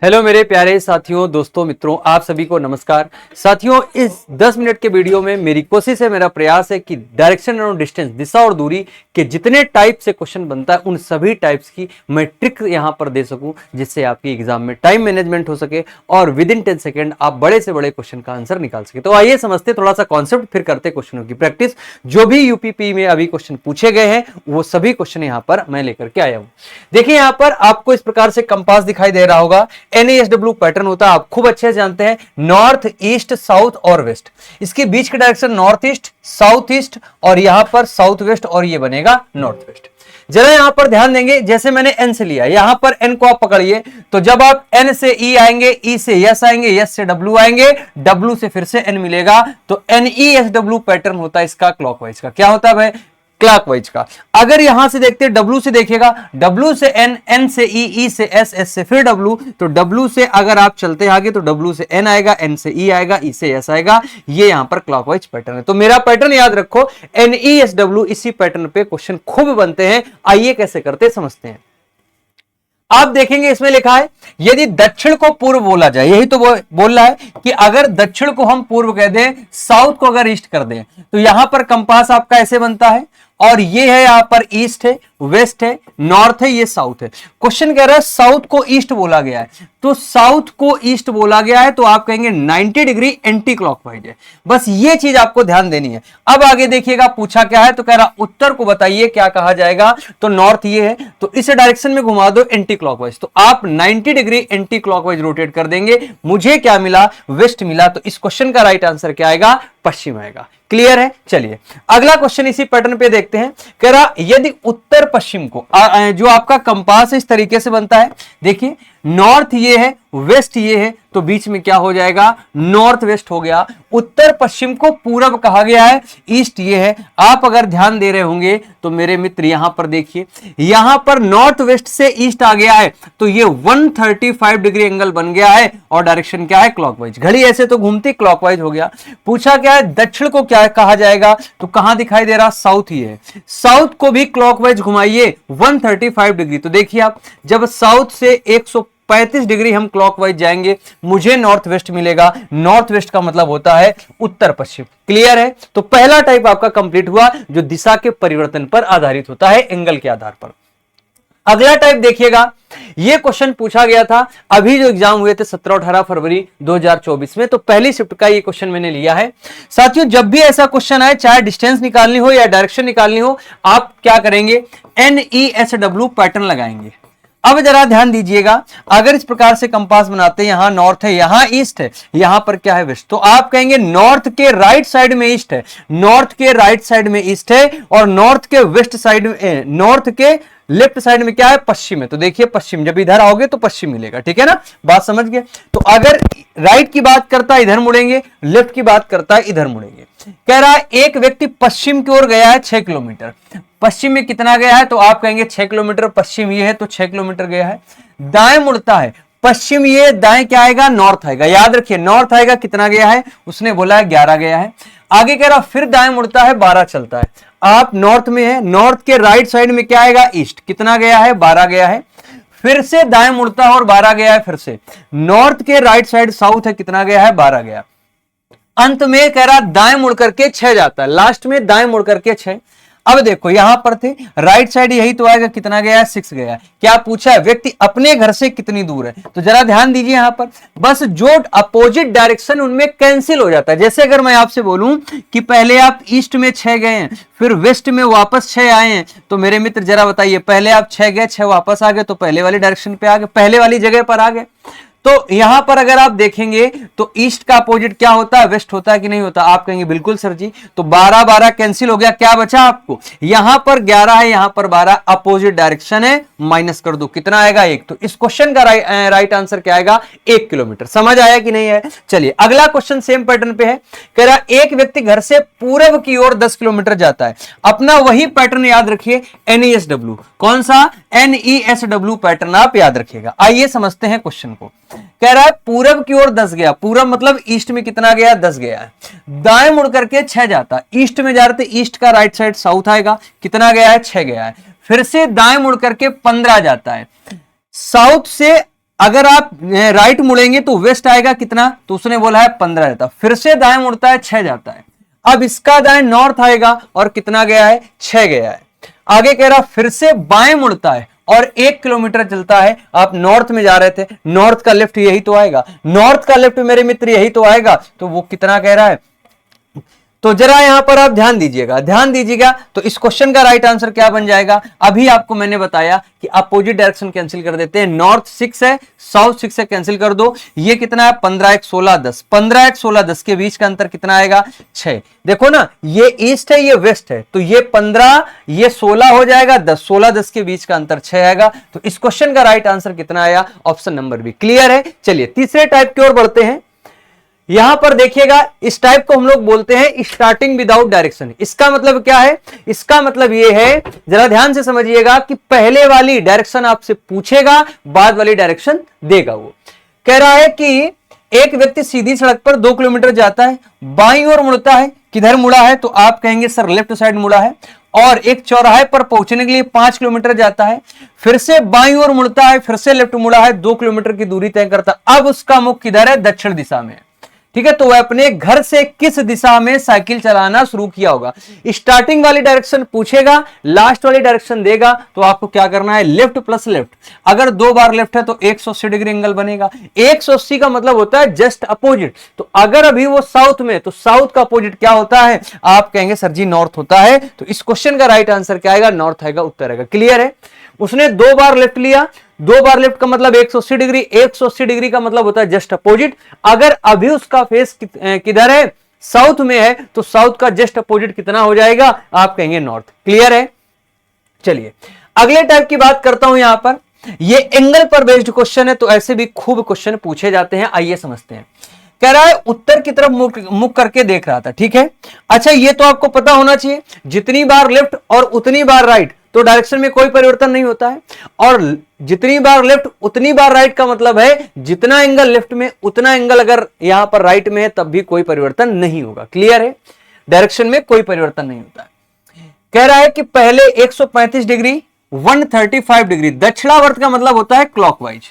Hello मेरे प्यारे साथियों, दोस्तों, मित्रों, आप सभी को नमस्कार। साथियों, इस 10 मिनट के वीडियो में मेरी कोशिश है, मेरा प्रयास है कि डायरेक्शन और डिस्टेंस, दिशा और दूरी के जितने टाइप से क्वेश्चन बनता है उन सभी टाइप्स की मैं ट्रिक यहां पर दे सकूं, जिससे आपकी एग्जाम में टाइम मैनेजमेंट हो सके और विद इन 10 सेकेंड आप बड़े से बड़े क्वेश्चन का आंसर निकाल सके। तो आइए समझते थोड़ा सा कॉन्सेप्ट, फिर करते क्वेश्चनों की प्रैक्टिस। जो भी यूपीपी में अभी क्वेश्चन पूछे गए हैं वो सभी क्वेश्चन यहां पर मैं लेकर के आया हूं। देखिए, यहां पर आपको इस प्रकार से कंपास दिखाई दे रहा होगा। NASW पैटर्न होता है, आप खूब अच्छे से जानते हैं, नॉर्थ, ईस्ट, साउथ और वेस्ट। इसके बीच का direction north east, south east और यहां पर साउथ वेस्ट, और ये बनेगा नॉर्थ वेस्ट। जरा यहां पर ध्यान देंगे, जैसे मैंने एन से लिया, यहां पर एन को आप पकड़िए, तो जब आप एन से ई आएंगे, ई से यस आएंगे, यस से डब्ल्यू आएंगे, डब्ल्यू से फिर से एन मिलेगा, तो NESW पैटर्न होता है इसका क्लॉकवाइज का। क्या होता है भाई? क्लॉकवाइज का। अगर यहां से देखते हैं, डब्ल्यू से देखिएगा, डब्ल्यू से एन, एन से ई, ई से एस, एस से फिर डब्ल्यू, तो डब्ल्यू से अगर आप चलते आगे तो डब्ल्यू से एन आएगा, एन से ई आएगा, ई से एस आएगा। ये यहां पर क्लॉकवाइज पैटर्न है। तो मेरा पैटर्न याद रखो, NESW। इसी पैटर्न पे क्वेश्चन खूब बनते हैं। आइए कैसे करते समझते हैं। आप देखेंगे इसमें लिखा है, यदि दक्षिण को पूर्व बोला जाए, यही तो बोल रहा है कि अगर दक्षिण को हम पूर्व कह दें, साउथ को अगर ईस्ट कर दें, तो यहां पर कंपास आपका ऐसे बनता है, और ये है यहां पर ईस्ट है, वेस्ट है, नॉर्थ है, ये साउथ है। क्वेश्चन कह रहा है साउथ को ईस्ट बोला गया है, तो साउथ को ईस्ट बोला गया है तो आप कहेंगे 90 डिग्री एंटी क्लॉकवाइज है। बस ये चीज आपको ध्यान देनी है। अब आगे देखिएगा, पूछा क्या है, तो कह रहा उत्तर को बताइए क्या कहा जाएगा, तो नॉर्थ ये है, तो इस डायरेक्शन में घुमा दो एंटी क्लॉकवाइज, तो आप 90 डिग्री एंटी क्लॉकवाइज रोटेट कर देंगे। मुझे क्या मिला? वेस्ट मिला। तो इस क्वेश्चन का राइट आंसर क्या आएगा? पश्चिम आएगा। क्लियर है? चलिए अगला क्वेश्चन इसी पैटर्न पे देखते हैं। कह रहा यदि उत्तर पश्चिम को जो आपका कंपास इस तरीके से बनता है, देखिए नॉर्थ ये है, वेस्ट ये है, तो बीच में क्या हो जाएगा? नॉर्थ वेस्ट हो गया। उत्तर पश्चिम को पूरब कहा गया है, ईस्ट ये है। आप अगर ध्यान दे रहे होंगे तो मेरे मित्र यहां पर देखिए, यहां पर नॉर्थ वेस्ट से ईस्ट आ गया है, तो ये 135 डिग्री एंगल बन गया है, और डायरेक्शन क्या है? क्लॉकवाइज। घड़ी ऐसे तो घूमती, क्लॉकवाइज हो गया। पूछा क्या है? दक्षिण को क्या कहा जाएगा, तो कहां दिखाई दे रहा? साउथ ही है। साउथ को भी क्लॉकवाइज घुमाइए 135 डिग्री, तो देखिए आप, जब साउथ से 135 डिग्री हम क्लॉकवाइज जाएंगे, मुझे नॉर्थ वेस्ट मिलेगा। नॉर्थ वेस्ट का मतलब होता है उत्तर पश्चिम। क्लियर है? तो पहला टाइप आपका कंप्लीट हुआ, जो दिशा के परिवर्तन पर आधारित होता है, एंगल के आधार पर। अगला टाइप देखिएगा, यह क्वेश्चन पूछा गया था अभी जो एग्जाम हुए थे 17-18 फरवरी 2024 में, तो पहली शिफ्ट का ये क्वेश्चन मैंने लिया है। साथियों, जब भी ऐसा क्वेश्चन आए, चाहे डिस्टेंस निकालनी हो या डायरेक्शन निकालनी हो, आप क्या करेंगे? NESW पैटर्न लगाएंगे। अब जरा ध्यान दीजिएगा, अगर इस प्रकार से कंपास बनाते हैं, यहां नॉर्थ है, यहां ईस्ट है, यहां पर क्या है? वेस्ट, तो आप कहेंगे नॉर्थ के राइट साइड में ईस्ट है, नॉर्थ के राइट साइड में ईस्ट है, और नॉर्थ के वेस्ट साइड में, नॉर्थ के लेफ्ट साइड में क्या है? पश्चिम है। तो देखिए पश्चिम, जब इधर आओगे तो पश्चिम मिलेगा। ठीक है ना? बात समझ गए? तो अगर राइट की बात करता है इधर मुड़ेंगे, लेफ्ट की बात करता है इधर मुड़ेंगे। कह रहा है एक व्यक्ति पश्चिम की ओर गया है 6 किलोमीटर। पश्चिम में कितना गया है? तो आप कहेंगे 6 किलोमीटर। पश्चिम ये है तो 6 किलोमीटर गया है। दाएं मुड़ता है, पश्चिम ये, दाएं क्या आएगा? नॉर्थ आएगा। याद रखिए, नॉर्थ आएगा, कितना गया है? उसने बोला है 11 गया है। आगे कह रहा फिर दाएं मुड़ता है, 12 चलता है। आप नॉर्थ में है, नॉर्थ के राइट साइड में क्या आएगा? ईस्ट। कितना गया है? 12 गया है। फिर से दाएं मुड़ता है और 12 गया है। फिर से नॉर्थ के राइट साइड साउथ है, कितना गया है? 12 गया। अंत में कह रहा दाएं मुड़ करके 6 जाता है, लास्ट में दाएं मुड़ करके 6। अब देखो यहां पर थे, राइट साइड यही तो आएगा, कितना गया है? 6 गया है। क्या पूछा है? व्यक्ति अपने घर से कितनी दूर है। तो जरा ध्यान दीजिए, यहां पर बस जो अपोजिट डायरेक्शन उनमें कैंसिल हो जाता है। जैसे अगर मैं आपसे बोलूं कि पहले आप ईस्ट में 6 गए हैं, फिर वेस्ट में वापस 6 आए हैं, तो मेरे मित्र जरा बताइए, पहले आप 6 गए, 6 वापस आ गए, तो पहले वाली डायरेक्शन पे आ गए, पहले वाली जगह पर आ गए। तो यहां पर अगर आप देखेंगे तो ईस्ट का अपोजिट क्या होता है? वेस्ट होता है कि नहीं होता? आप कहेंगे बिल्कुल सर जी। तो 12-12 कैंसिल हो गया, क्या बचा आपको? यहां पर 11 है, यहां पर 12, अपोजिट डायरेक्शन है, माइनस कर दो, कितना आएगा? 1। तो इस क्वेश्चन का राइट आंसर क्या आएगा? 1 किलोमीटर। समझ आया कि नहीं है? चलिए अगला क्वेश्चन सेम पैटर्न पे है। कह रहा एक व्यक्ति घर से पूर्व की ओर 10 किलोमीटर जाता है। अपना वही पैटर्न याद रखिए, NESW। कौन सा? NESW पैटर्न आप याद रखिएगा। आइए समझते हैं क्वेश्चन को। कह रहा है पूरब की ओर 10 गया, पूरब मतलब ईस्ट में कितना गया? 10 गया है। दाएं मुड़ करके 6 जाता, ईस्ट में जा रहे थे, ईस्ट का राइट साइड साउथ आएगा, कितना गया है? 6 गया है। फिर से दाएं मुड़ करके 15 जाता है, साउथ से अगर आप राइट मुड़ेंगे तो वेस्ट आएगा कितना, तो उसने बोला है 15 जाता, फिर से दाएं मुड़ता है 6 जाता है। अब इसका दाएं नॉर्थ आएगा और कितना गया है, 6 गया है। आगे कह रहा फिर से बाएं मुड़ता है और 1 किलोमीटर चलता है। आप नॉर्थ में जा रहे थे, नॉर्थ का लेफ्ट यही तो आएगा, नॉर्थ का लेफ्ट मेरे मित्र यही तो आएगा, तो वो कितना कह रहा है। तो जरा यहां पर आप ध्यान दीजिएगा तो इस क्वेश्चन का राइट आंसर क्या बन जाएगा। अभी आपको मैंने बताया कि अपोजिट डायरेक्शन कैंसिल कर देते हैं, नॉर्थ 6 है, साउथ 6 है, कैंसिल कर दो। ये कितना है 15 1 16 10, 15 1 16 10 के बीच का अंतर कितना आएगा 6। देखो ना, ये ईस्ट है ये वेस्ट है, तो ये 15 ये 16 हो जाएगा, 10 16 10 के बीच का अंतर 6 आएगा। तो इस क्वेश्चन का राइट आंसर कितना आया, ऑप्शन नंबर बी। क्लियर है। चलिए तीसरे टाइप की ओर बढ़ते हैं। यहां पर देखिएगा, इस टाइप को हम लोग बोलते हैं स्टार्टिंग विदाउट डायरेक्शन। इसका मतलब क्या है, इसका मतलब ये है, जरा ध्यान से समझिएगा कि पहले वाली डायरेक्शन आपसे पूछेगा, बाद वाली डायरेक्शन देगा। वो कह रहा है कि एक व्यक्ति सीधी सड़क पर 2 किलोमीटर जाता है, बाईं ओर मुड़ता है, किधर मुड़ा है, तो आप कहेंगे सर लेफ्ट साइड मुड़ा है। और एक चौराहे पर पहुंचने के लिए 5 किलोमीटर जाता है, फिर से बाईं ओर मुड़ता है, फिर से लेफ्ट मुड़ा है, 2 किलोमीटर की दूरी तय करता। अब उसका मुख किधर है, दक्षिण दिशा में। ठीक है, तो वह अपने घर से किस दिशा में साइकिल चलाना शुरू किया होगा। स्टार्टिंग वाली डायरेक्शन पूछेगा, लास्ट वाली डायरेक्शन देगा, तो आपको क्या करना है, लेफ्ट प्लस लेफ्ट। अगर 2 बार लेफ्ट है तो 180 डिग्री एंगल बनेगा। 180 का मतलब होता है जस्ट अपोजिट। तो अगर अभी वो साउथ में, तो साउथ का अपोजिट क्या होता है, आप कहेंगे सर जी नॉर्थ होता है। तो इस क्वेश्चन का राइट आंसर क्या आएगा, नॉर्थ आएगा, उत्तर आएगा। क्लियर है। उसने 2 बार लेफ्ट लिया, 2 बार लेफ्ट का मतलब 180 डिग्री, 180 डिग्री का मतलब होता है जस्ट अपोजिट। अगर अभी उसका फेस किधर है, साउथ में है, तो साउथ का जस्ट अपोजिट कितना हो जाएगा, आप कहेंगे नॉर्थ। क्लियर है। चलिए अगले टाइप की बात करता हूं। यहां पर ये एंगल पर बेस्ड क्वेश्चन है, तो ऐसे भी खूब क्वेश्चन पूछे जाते हैं। आइए समझते हैं। कह रहा है उत्तर की तरफ मुख करके देख रहा था। ठीक है, अच्छा ये तो आपको पता होना चाहिए, जितनी बार लेफ्ट और उतनी बार राइट, तो डायरेक्शन में कोई परिवर्तन नहीं होता है। और जितनी बार लेफ्ट उतनी बार राइट का मतलब है जितना एंगल लेफ्ट में उतना एंगल अगर यहां पर राइट में है तब भी कोई परिवर्तन नहीं होगा। क्लियर है। डायरेक्शन में कोई परिवर्तन नहीं होता है। कह रहा है कि पहले 135 डिग्री 135 डिग्री, दक्षिणावर्त का मतलब होता है क्लॉकवाइज।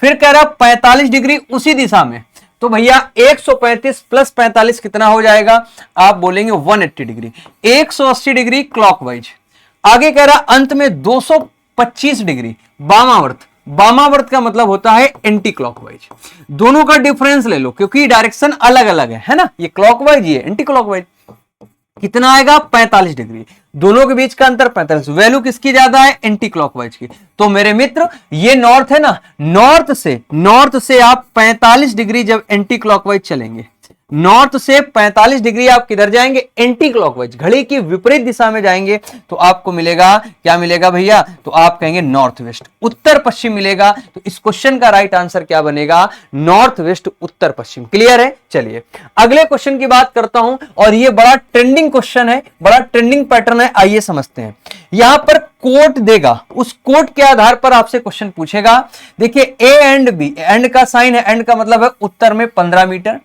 फिर कह रहा है 45 डिग्री उसी दिशा में, तो भैया 135 प्लस 45 कितना हो जाएगा, आप बोलेंगे 180 डिग्री, 180 डिग्री क्लॉकवाइज। आगे कह रहा अंत में 225 डिग्री वामावर्त। वामावर्त का मतलब होता है एंटी क्लॉकवाइज। दोनों का डिफरेंस ले लो क्योंकि डायरेक्शन अलग अलग है ना, ये क्लॉकवाइज ये एंटी क्लॉकवाइज। कितना आएगा 45 डिग्री, दोनों के बीच का अंतर 45। वैल्यू किसकी ज्यादा है, एंटी क्लॉकवाइज की। तो मेरे मित्र ये नॉर्थ है ना, नॉर्थ से आप 45 डिग्री जब एंटी क्लॉकवाइज चलेंगे, नॉर्थ से 45 डिग्री आप किधर जाएंगे, एंटी क्लॉकवाइज, घड़ी की विपरीत दिशा में जाएंगे, तो आपको मिलेगा क्या मिलेगा भैया, तो आप कहेंगे नॉर्थ वेस्ट, उत्तर पश्चिम मिलेगा। तो इस क्वेश्चन का राइट आंसर क्या बनेगा, नॉर्थ वेस्ट उत्तर पश्चिम। क्लियर है। चलिए अगले क्वेश्चन की बात करता हूं, और ये बड़ा ट्रेंडिंग क्वेश्चन है, बड़ा ट्रेंडिंग पैटर्न है। आइए समझते हैं। यहां पर कोट देगा, उस कोट के आधार पर आपसे क्वेश्चन पूछेगा। देखिए ए एंड बी, एंड का साइन है, एंड का मतलब है उत्तर में 15 मीटर,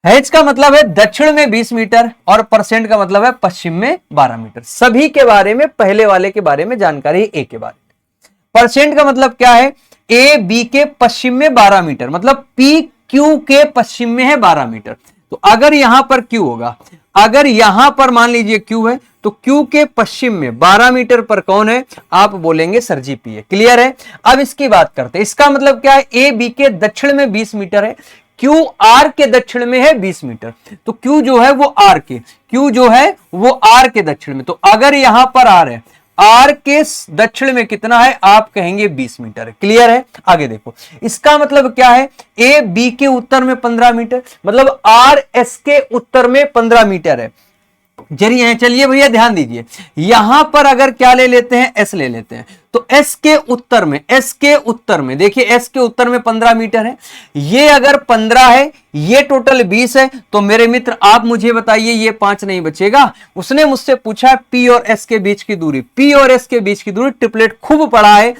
एच का मतलब है दक्षिण में 20 मीटर, और परसेंट का मतलब है पश्चिम में 12 मीटर। सभी के बारे में, पहले वाले के बारे में जानकारी, ए के बारे में। परसेंट का मतलब क्या है, ए बी के पश्चिम में 12 मीटर, मतलब पी क्यू के पश्चिम में है 12 मीटर। तो अगर यहां पर क्यू होगा, अगर यहां पर मान लीजिए क्यू है, तो क्यू के पश्चिम में 12 मीटर पर कौन है, आप बोलेंगे सर जी पी है। क्लियर है। अब इसकी बात करते हैं। इसका मतलब क्या है, ए बी के दक्षिण में 20 मीटर है, क्यू आर के दक्षिण में है 20 मीटर, तो क्यू जो है वो आर के, क्यू जो है वो आर के दक्षिण में। तो अगर यहां पर आर है, आर के दक्षिण में कितना है, आप कहेंगे 20 मीटर है। क्लियर है। आगे देखो, इसका मतलब क्या है, ए बी के उत्तर में 15 मीटर, मतलब आर एस के उत्तर में 15 मीटर है। जरिए चलिए भैया ध्यान दीजिए, यहां पर अगर क्या ले लेते हैं, एस ले लेते हैं, तो एस के उत्तर में, एस के उत्तर में देखिए, एस के उत्तर में 15 मीटर है, ये अगर 15 है, ये टोटल 20 है, तो मेरे मित्र आप मुझे बताइए ये 5 नहीं बचेगा। उसने मुझसे पूछा पी और एस के बीच की दूरी, पी और एस के बीच की दूरी, ट्रिपलेट खूब पढ़ा है,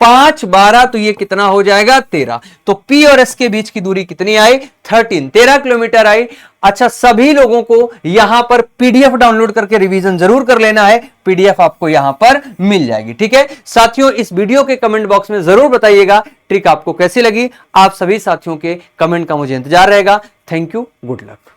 5 12 तो ये कितना हो जाएगा 13। तो P और S के बीच की दूरी कितनी आई 13 किलोमीटर आई। अच्छा, सभी लोगों को यहां पर पीडीएफ डाउनलोड करके रिवीजन जरूर कर लेना है, पीडीएफ आपको यहां पर मिल जाएगी। ठीक है साथियों, इस वीडियो के कमेंट बॉक्स में जरूर बताइएगा ट्रिक आपको कैसी लगी। आप सभी साथियों के कमेंट का मुझे इंतजार रहेगा। Thank you, good luck.